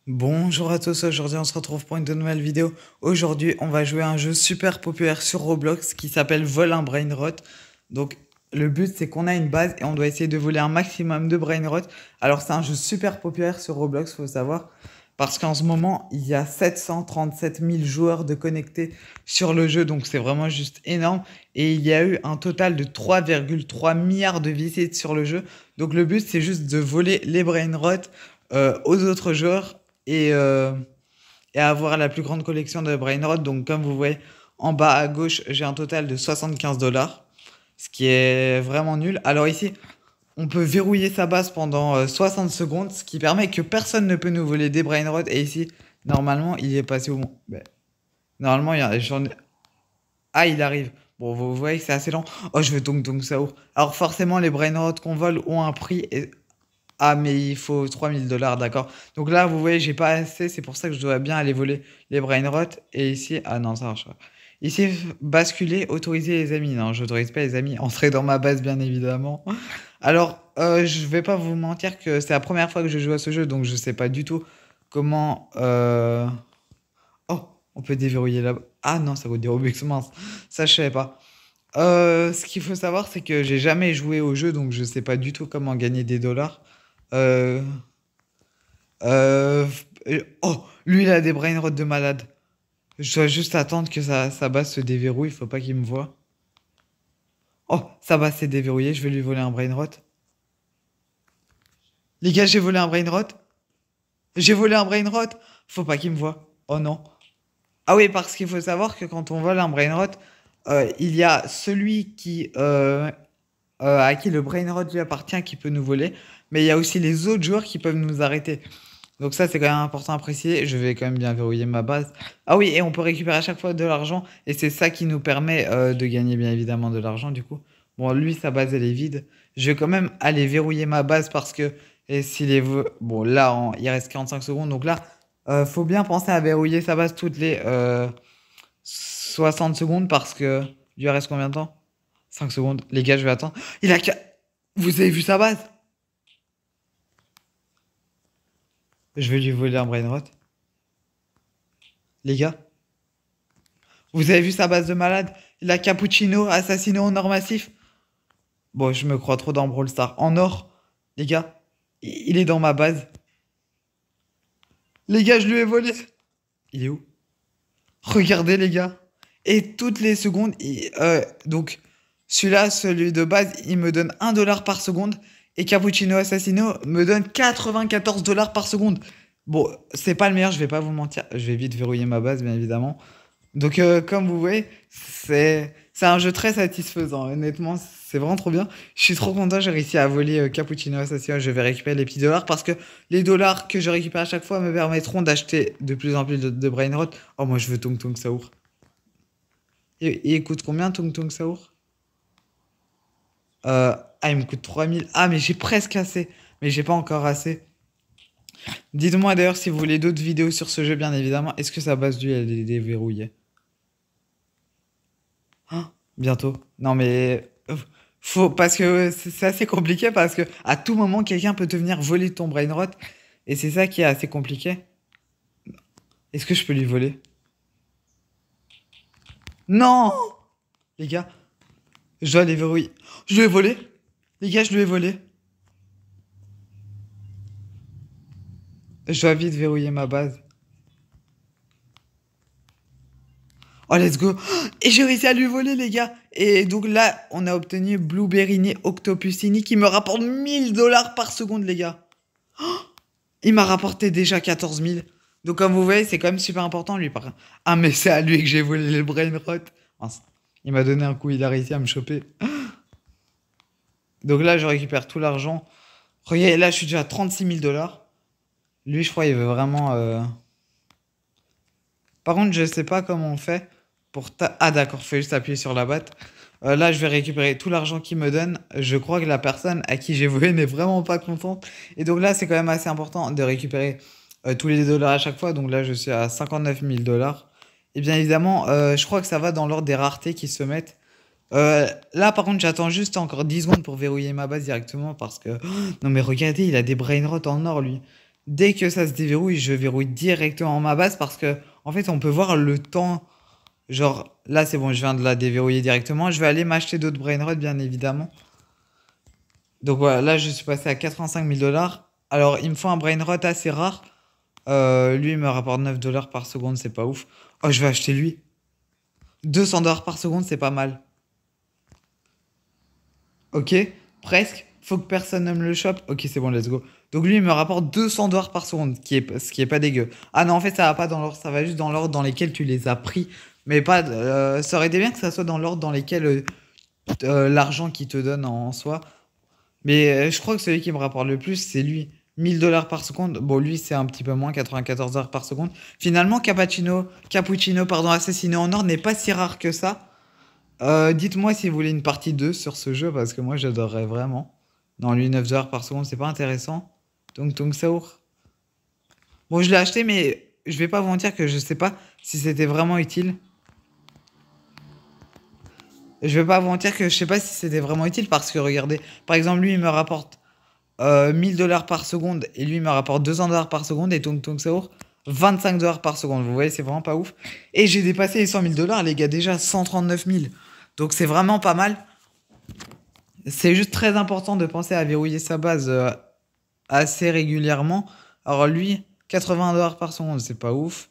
Bonjour à tous, aujourd'hui on se retrouve pour une nouvelle vidéo. Aujourd'hui on va jouer à un jeu super populaire sur Roblox qui s'appelle Vol un Brainrot. Donc le but c'est qu'on a une base et on doit essayer de voler un maximum de Brainrot. Alors c'est un jeu super populaire sur Roblox, faut savoir. Parce qu'en ce moment il y a 737 000 joueurs de connectés sur le jeu, donc c'est vraiment juste énorme. Et il y a eu un total de 3,3 milliards de visites sur le jeu. Donc le but c'est juste de voler les Brainrot aux autres joueurs et, euh, et avoir la plus grande collection de Brainrot. Donc, comme vous voyez, en bas à gauche, j'ai un total de 75 $, ce qui est vraiment nul. Alors ici, on peut verrouiller sa base pendant 60 secondes, ce qui permet que personne ne peut nous voler des Brainrot. Et ici, normalement, il est passé au... Ben, normalement, Ah, il arrive. Bon, vous voyez que c'est assez lent. Oh, je veux Tung Tung Saour. Alors forcément, les Brainrot qu'on vole ont un prix. Ah, mais il faut 3000 $, d'accord. Donc là, vous voyez, j'ai pas assez. C'est pour ça que je dois bien aller voler les Brainrot. Et ici, ah non, ça marche pas. Ici, basculer, autoriser les amis. Non, j'autorise pas les amis. Entrer dans ma base, bien évidemment. Alors, je vais pas vous mentir que c'est la première fois que je joue à ce jeu, donc je sais pas du tout comment. Oh, on peut déverrouiller là. Ah non, ça vaut des Robux, mince. Ça, je savais pas. Ce qu'il faut savoir, c'est que j'ai jamais joué au jeu, donc je sais pas du tout comment gagner des dollars. Euh, Euh, oh, lui, il a des brain de malade. Je dois juste attendre que sa base se déverrouille. Faut pas qu'il me voie. Oh, sa base s'est déverrouillée. Je vais lui voler un brain rot. Les gars, j'ai volé un brain rot. J'ai volé un brain rot. Faut pas qu'il me voie. Oh non. Ah oui, parce qu'il faut savoir que quand on vole un brain rot, il y a celui à qui le brain rot lui appartient qui peut nous voler. Mais il y a aussi les autres joueurs qui peuvent nous arrêter. Donc ça, c'est quand même important à préciser. Je vais quand même bien verrouiller ma base. Ah oui, et on peut récupérer à chaque fois de l'argent. Et c'est ça qui nous permet de gagner bien évidemment de l'argent du coup. Bon, lui, sa base, elle est vide. Je vais quand même aller verrouiller ma base parce que... Et s'il est... Bon, là, il reste 45 secondes. Donc là, faut bien penser à verrouiller sa base toutes les 60 secondes parce que... Il lui reste combien de temps? 5 secondes. Les gars, je vais attendre. Il a... Vous avez vu sa base? Je vais lui voler un brainrot. Les gars. Vous avez vu sa base de malade? La Cappuccino, Assassino en or massif. Bon, je me crois trop dans Brawl Stars. En or, les gars, il est dans ma base. Les gars, je lui ai volé. Il est où? Regardez, les gars. Et toutes les secondes, donc celui-là, celui de base, il me donne 1 $ par seconde. Et Cappuccino Assassino me donne 94 $ par seconde. Bon, c'est pas le meilleur, je vais pas vous mentir. Je vais vite verrouiller ma base, bien évidemment. Donc, comme vous voyez, c'est un jeu très satisfaisant. Honnêtement, c'est vraiment trop bien. Je suis trop content, j'ai réussi à voler Cappuccino Assassin. Je vais récupérer les petits dollars parce que les dollars que je récupère à chaque fois me permettront d'acheter de plus en plus de Brainrot. Oh, moi, je veux Tung Tung Saour. Et il coûte combien, Tung Tung Saour? Ah, il me coûte 3000. Ah, mais j'ai presque assez. Mais j'ai pas encore assez. Dites-moi d'ailleurs si vous voulez d'autres vidéos sur ce jeu, bien évidemment. Est-ce que sa base, lui, elle est déverrouillée? Ah, bientôt. Non mais faut parce que c'est assez compliqué parce que à tout moment quelqu'un peut te venir voler ton brainrot et c'est ça qui est assez compliqué. Est-ce que je peux lui voler? Non! Les gars, je dois les verrouiller. Je lui ai volé. Les gars, je lui ai volé. Je dois vite verrouiller ma base. Oh, let's go. Et j'ai réussi à lui voler, les gars. Et donc là, on a obtenu Blueberryni Octopusini qui me rapporte 1000 $ par seconde, les gars. Il m'a rapporté déjà 14 000. Donc, comme vous voyez, c'est quand même super important, lui. Ah, mais c'est à lui que j'ai volé les brain rot. Mince. Il m'a donné un coup, il a réussi à me choper. Donc là, je récupère tout l'argent. Regardez, là, je suis déjà à 36 000 $. Lui, je crois, il veut vraiment. Par contre, je sais pas comment on fait pour. Ah, d'accord, faut juste appuyer sur la batte. Là, je vais récupérer tout l'argent qu'il me donne. Je crois que la personne à qui j'ai volé n'est vraiment pas contente. Et donc là, c'est quand même assez important de récupérer tous les dollars à chaque fois. Donc là, je suis à 59 000 $. Et bien évidemment, je crois que ça va dans l'ordre des raretés qui se mettent. Là, par contre, j'attends juste encore 10 secondes pour verrouiller ma base directement parce que... non, mais regardez, il a des brain rot en or, lui. Dès que ça se déverrouille, je verrouille directement ma base parce que, en fait, on peut voir le temps. Genre, là, c'est bon, je viens de la déverrouiller directement. Je vais aller m'acheter d'autres brainrots, bien évidemment. Donc voilà, là, je suis passé à 85 000 dollars. Alors, il me faut un brainrot assez rare. Lui, il me rapporte 9 dollars par seconde, c'est pas ouf. Oh, je vais acheter lui. 200 dollars par seconde, c'est pas mal. Ok, presque. Faut que personne ne me le chope. Ok, c'est bon, let's go. Donc lui, il me rapporte 200 dollars par seconde, ce qui est pas dégueu. Ah non, en fait, ça va pas dans l'ordre, ça va juste dans l'ordre dans lesquels tu les as pris. Mais pas. Ça aurait été bien que ça soit dans l'ordre dans lesquels l'argent qu'il te donne en soi. Mais je crois que celui qui me rapporte le plus, c'est lui. 1000 dollars par seconde. Bon, lui, c'est un petit peu moins, 94 dollars par seconde. Finalement, Cappuccino, pardon, assassiné en or n'est pas si rare que ça. Dites-moi si vous voulez une partie 2 sur ce jeu, parce que moi, j'adorerais vraiment. Non, lui, 9 dollars par seconde, c'est pas intéressant. Donc, Saour. Bon, je l'ai acheté, mais je vais pas vous mentir que je sais pas si c'était vraiment utile. Je vais pas vous mentir que je sais pas si c'était vraiment utile parce que regardez, par exemple, lui, il me rapporte 1000 dollars par seconde et lui il me rapporte 200 dollars par seconde et Tung Saour 25 dollars par seconde. Vous voyez, c'est vraiment pas ouf. Et j'ai dépassé les 100 000 dollars, les gars, déjà 139 000. Donc c'est vraiment pas mal. C'est juste très important de penser à verrouiller sa base assez régulièrement. Alors lui, 80 dollars par seconde, c'est pas ouf.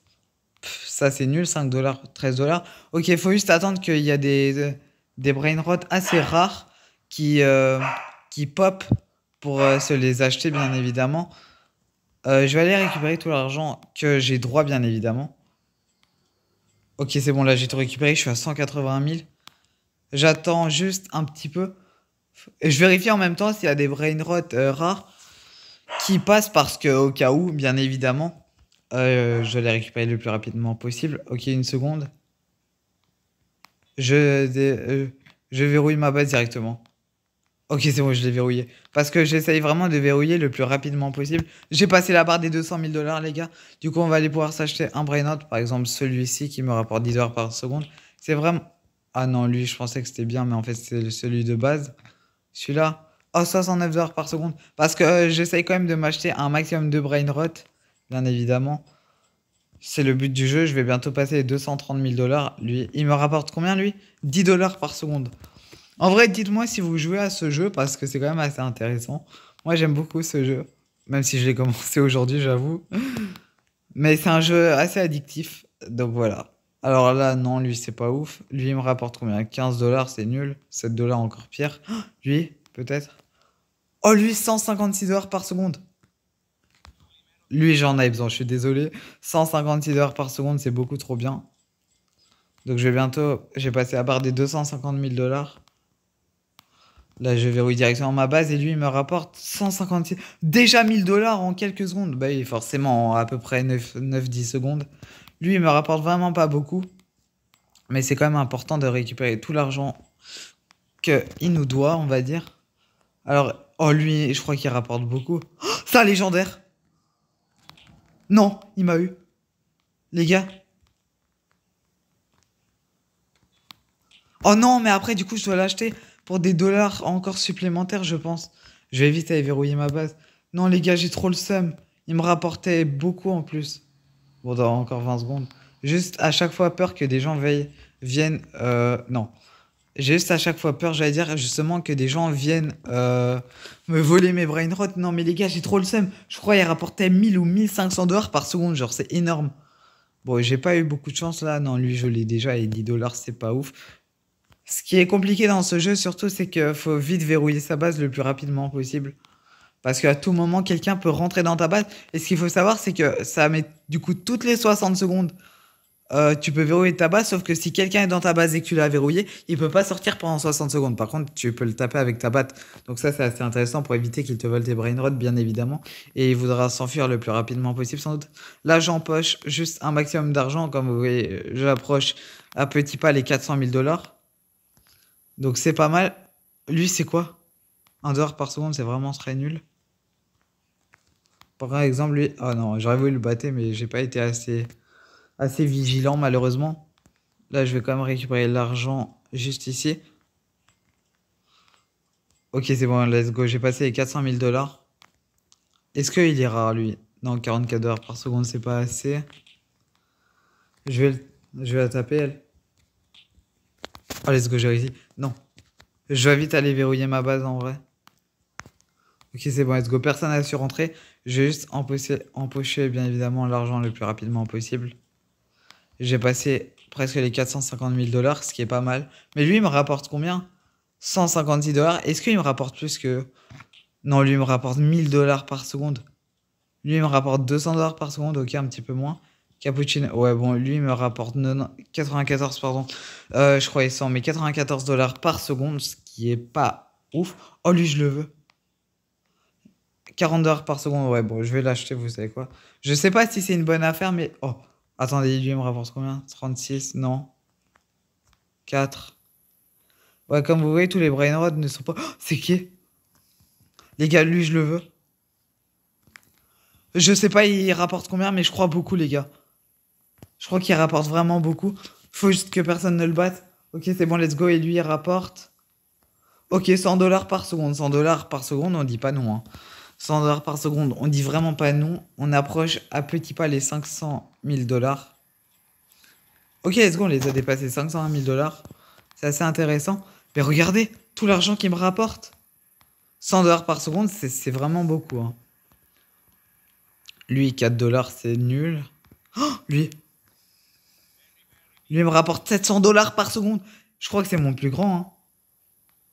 Ça c'est nul, 5 dollars, 13 dollars. Ok, il faut juste attendre qu'il y a des brainrots assez rares qui pop pour se les acheter, bien évidemment. Je vais aller récupérer tout l'argent que j'ai droit, bien évidemment. Ok, c'est bon, là j'ai tout récupéré, je suis à 180 000. J'attends juste un petit peu. Et je vérifie en même temps s'il y a des brainrots rares qui passent parce que, au cas où, bien évidemment, je vais les récupérer le plus rapidement possible. Ok, une seconde. Je, je verrouille ma base directement. Ok, c'est bon, je l'ai verrouillé. Parce que j'essaye vraiment de verrouiller le plus rapidement possible. J'ai passé la barre des 200 000 dollars, les gars. Du coup, on va aller pouvoir s'acheter un brainrot. Par exemple, celui-ci qui me rapporte 10 dollars par seconde. C'est vraiment... Ah non, lui, je pensais que c'était bien, mais en fait, c'est celui de base. Celui-là. Oh, 69 dollars par seconde. Parce que j'essaye quand même de m'acheter un maximum de brainrot. Bien évidemment. C'est le but du jeu. Je vais bientôt passer les 230 000 dollars. Lui, il me rapporte combien, lui? 10 dollars par seconde. En vrai, dites-moi si vous jouez à ce jeu parce que c'est quand même assez intéressant. Moi, j'aime beaucoup ce jeu, même si je l'ai commencé aujourd'hui, j'avoue. Mais c'est un jeu assez addictif, donc voilà. Alors là, non, lui, c'est pas ouf. Lui, il me rapporte combien? 15 dollars, c'est nul. 7 dollars, encore pire. Lui, peut-être. Oh, lui, 156 dollars par seconde. Lui, j'en avais besoin, je suis désolé. 156 dollars par seconde, c'est beaucoup trop bien. Donc, je vais bientôt. J'ai passé à barre des 250 000 dollars. Là, je verrouille directement ma base et lui, il me rapporte 156. Déjà 1000 dollars en quelques secondes. Bah oui, forcément, en à peu près 9-10 secondes. Lui, il me rapporte vraiment pas beaucoup. Mais c'est quand même important de récupérer tout l'argent qu'il nous doit, on va dire. Alors, oh, lui, je crois qu'il rapporte beaucoup. Oh, ça, légendaire! Non, il m'a eu. Les gars. Oh non, mais après, du coup, je dois l'acheter pour des dollars encore supplémentaires, je pense. Je vais vite aller verrouiller ma base. Non, les gars, j'ai trop le seum. Il me rapportait beaucoup en plus. Bon, dans encore 20 secondes. Juste à chaque fois peur que des gens viennent. Non. J'ai juste à chaque fois peur, j'allais dire justement que des gens viennent me voler mes brainrots. Non, mais les gars, j'ai trop le seum. Je crois qu'il rapportait 1000 ou 1500 dollars par seconde. Genre, c'est énorme. Bon, j'ai pas eu beaucoup de chance là. Non, lui, je l'ai déjà. Et 10 dollars, c'est pas ouf. Ce qui est compliqué dans ce jeu, surtout, c'est qu'il faut vite verrouiller sa base le plus rapidement possible. Parce qu'à tout moment, quelqu'un peut rentrer dans ta base. Et ce qu'il faut savoir, c'est que ça met du coup toutes les 60 secondes. Tu peux verrouiller ta base, sauf que si quelqu'un est dans ta base et que tu l'as verrouillé, il peut pas sortir pendant 60 secondes. Par contre, tu peux le taper avec ta batte. Donc ça, c'est assez intéressant pour éviter qu'il te vole tes brainrots, bien évidemment. Et il voudra s'enfuir le plus rapidement possible, sans doute. Là, j'empoche juste un maximum d'argent. Comme vous voyez, j'approche à petits pas les 400 000 dollars. Donc c'est pas mal. Lui, c'est quoi? 1 dollar par seconde, c'est vraiment très nul. Par exemple, lui... Oh non, j'aurais voulu le battre, mais j'ai pas été assez vigilant, malheureusement. Là, je vais quand même récupérer l'argent juste ici. Ok, c'est bon, let's go. J'ai passé les 400 000 dollars. Est-ce qu'il est rare, lui? Non, 44 dollars par seconde, c'est pas assez. Je vais la taper, elle. Oh, let's go, j'ai réussi. Non. Je vais vite aller verrouiller ma base en vrai. Ok, c'est bon, let's go. Personne n'a su rentrer. Je vais juste empocher, bien évidemment, l'argent le plus rapidement possible. J'ai passé presque les 450 000 dollars, ce qui est pas mal. Mais lui, il me rapporte combien? 156 dollars. Est-ce qu'il me rapporte plus que... Non, lui, il me rapporte 1000 dollars par seconde. Lui, il me rapporte 200 dollars par seconde. Ok, un petit peu moins. Cappuccino. Ouais, bon, lui, il me rapporte 94, pardon. Je croyais 100, mais 94 dollars par seconde, ce qui est pas ouf. Oh, lui, je le veux. 40 dollars par seconde. Ouais, bon, je vais l'acheter, vous savez quoi. Je sais pas si c'est une bonne affaire, mais... Oh, attendez, lui, il me rapporte combien? 36, non. 4. Ouais, comme vous voyez, tous les brainrods ne sont pas... Oh, c'est qui? Les gars, lui, je le veux. Je sais pas, il rapporte combien, mais je crois beaucoup, les gars. Je crois qu'il rapporte vraiment beaucoup. Faut juste que personne ne le batte. Ok, c'est bon, let's go. Et lui, il rapporte... Ok, 100 dollars par seconde. 100 dollars par seconde, on dit pas non, hein. 100 dollars par seconde, on dit vraiment pas non. On approche à petits pas les 500 000 dollars. Ok, let's go, on les a dépassés. 501 000 dollars. C'est assez intéressant. Mais regardez, tout l'argent qu'il me rapporte. 100 dollars par seconde, c'est vraiment beaucoup, hein. Lui, 4 dollars, c'est nul. Oh, lui, il me rapporte 700 dollars par seconde. Je crois que c'est mon plus grand, hein.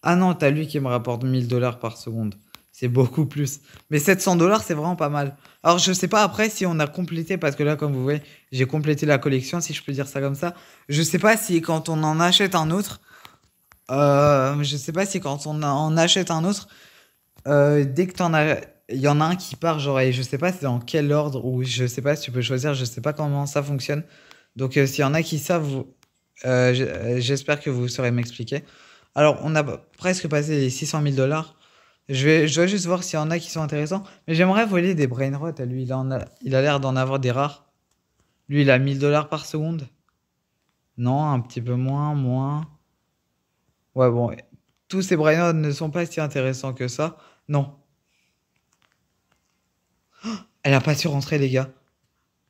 Ah non, t'as lui qui me rapporte 1000 dollars par seconde. C'est beaucoup plus. Mais 700 dollars, c'est vraiment pas mal. Alors, je sais pas après si on a complété, parce que là, comme vous voyez, j'ai complété la collection, si je peux dire ça comme ça. Je sais pas si quand on en achète un autre, je sais pas si quand on en achète un autre, dès que t'en as, il y en a un qui part, genre, et je sais pas c'est dans quel ordre, ou je sais pas si tu peux choisir, je sais pas comment ça fonctionne. Donc, s'il y en a qui savent, j'espère que vous saurez m'expliquer. Alors, on a presque passé les 600 000 dollars. Je dois juste voir s'il y en a qui sont intéressants. Mais j'aimerais voler des brainrots à lui. Il a l'air d'en avoir des rares. Lui, il a 1000 dollars par seconde. Non, un petit peu moins, moins. Ouais, bon. Tous ces brainrots ne sont pas si intéressants que ça. Non. Elle a pas su rentrer, les gars.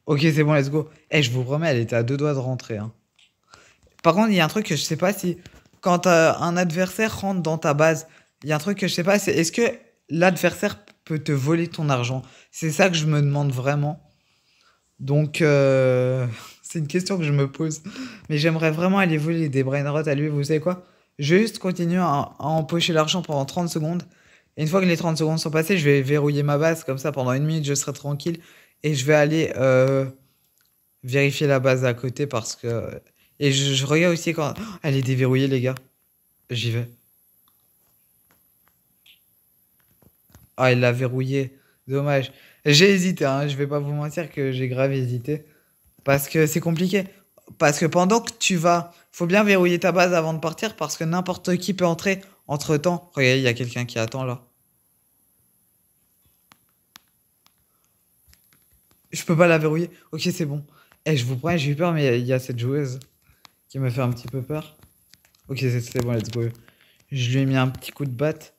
Ok, c'est bon, let's go. Eh, je vous promets, elle était à deux doigts de rentrer, hein. Par contre, il y a un truc que je sais pas si... Quand un adversaire rentre dans ta base, il y a un truc que je sais pas, c'est est-ce que l'adversaire peut te voler ton argent? C'est ça que je me demande vraiment. Donc, c'est une question que je me pose. Mais j'aimerais vraiment aller voler des brainrots à lui. Vous savez quoi? Je vais juste continuer à empocher l'argent pendant 30 secondes. Et une fois que les 30 secondes sont passées, je vais verrouiller ma base. Comme ça, pendant une minute, je serai tranquille. Et je vais aller vérifier la base à côté parce que... Et je regarde aussi quand... Oh, elle est déverrouillée, les gars. J'y vais. Ah, elle l'a verrouillée. Dommage. J'ai hésité, hein. Je vais pas vous mentir que j'ai grave hésité. Parce que c'est compliqué. Parce que pendant que tu vas... Faut bien verrouiller ta base avant de partir parce que n'importe qui peut entrer entre-temps. Regardez, il y a quelqu'un qui attend là. Je peux pas la verrouiller. Ok, c'est bon. Eh, je vous promets, j'ai eu peur, mais il y a cette joueuse qui me fait un petit peu peur. Ok, c'est bon, let's go. Je lui ai mis un petit coup de batte.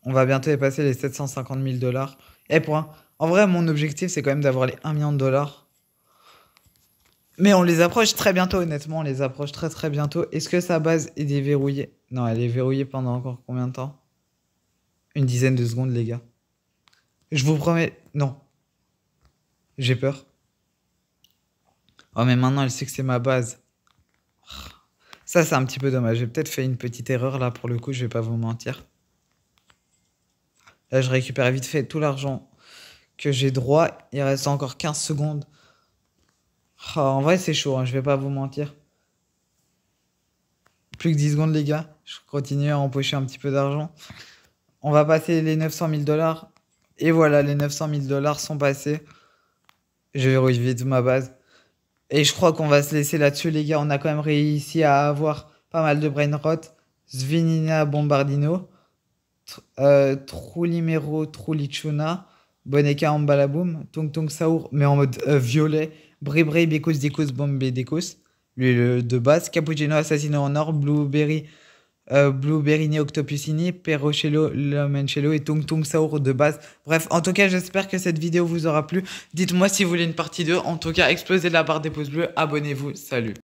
On va bientôt dépasser les 750 000 dollars. Et point. En vrai, mon objectif, c'est quand même d'avoir les 1 million de dollars. Mais on les approche très bientôt, honnêtement. On les approche très très bientôt. Est-ce que sa base est déverrouillée? Non, elle est verrouillée pendant encore combien de temps? Une dizaine de secondes, les gars. Je vous promets. Non. J'ai peur. Oh, mais maintenant, elle sait que c'est ma base. Ça, c'est un petit peu dommage. J'ai peut-être fait une petite erreur là pour le coup, je vais pas vous mentir. Là, je récupère vite fait tout l'argent que j'ai droit. Il reste encore 15 secondes. Oh, en vrai, c'est chaud, hein, je vais pas vous mentir. Plus que 10 secondes, les gars. Je continue à empocher un petit peu d'argent. On va passer les 900 000 dollars. Et voilà, les 900 000 dollars sont passés. Je verrouille vite ma base. Et je crois qu'on va se laisser là-dessus, les gars. On a quand même réussi à avoir pas mal de brain rot. Svinina Bombardino. Trulimero Trulichuna. Boneka Ambalaboum. Tung Tung Saour, mais en mode violet. Bray Bekos Dekos Bombé Dekos. Lui, le de base. Cappuccino Assassino en or. Blueberry Blueberryni Octopussini, Perrocello, Lemoncello et Tung Tung Saur de base. Bref, en tout cas, j'espère que cette vidéo vous aura plu. Dites-moi si vous voulez une partie 2. En tout cas, explosez la barre des pouces bleus, abonnez-vous, salut.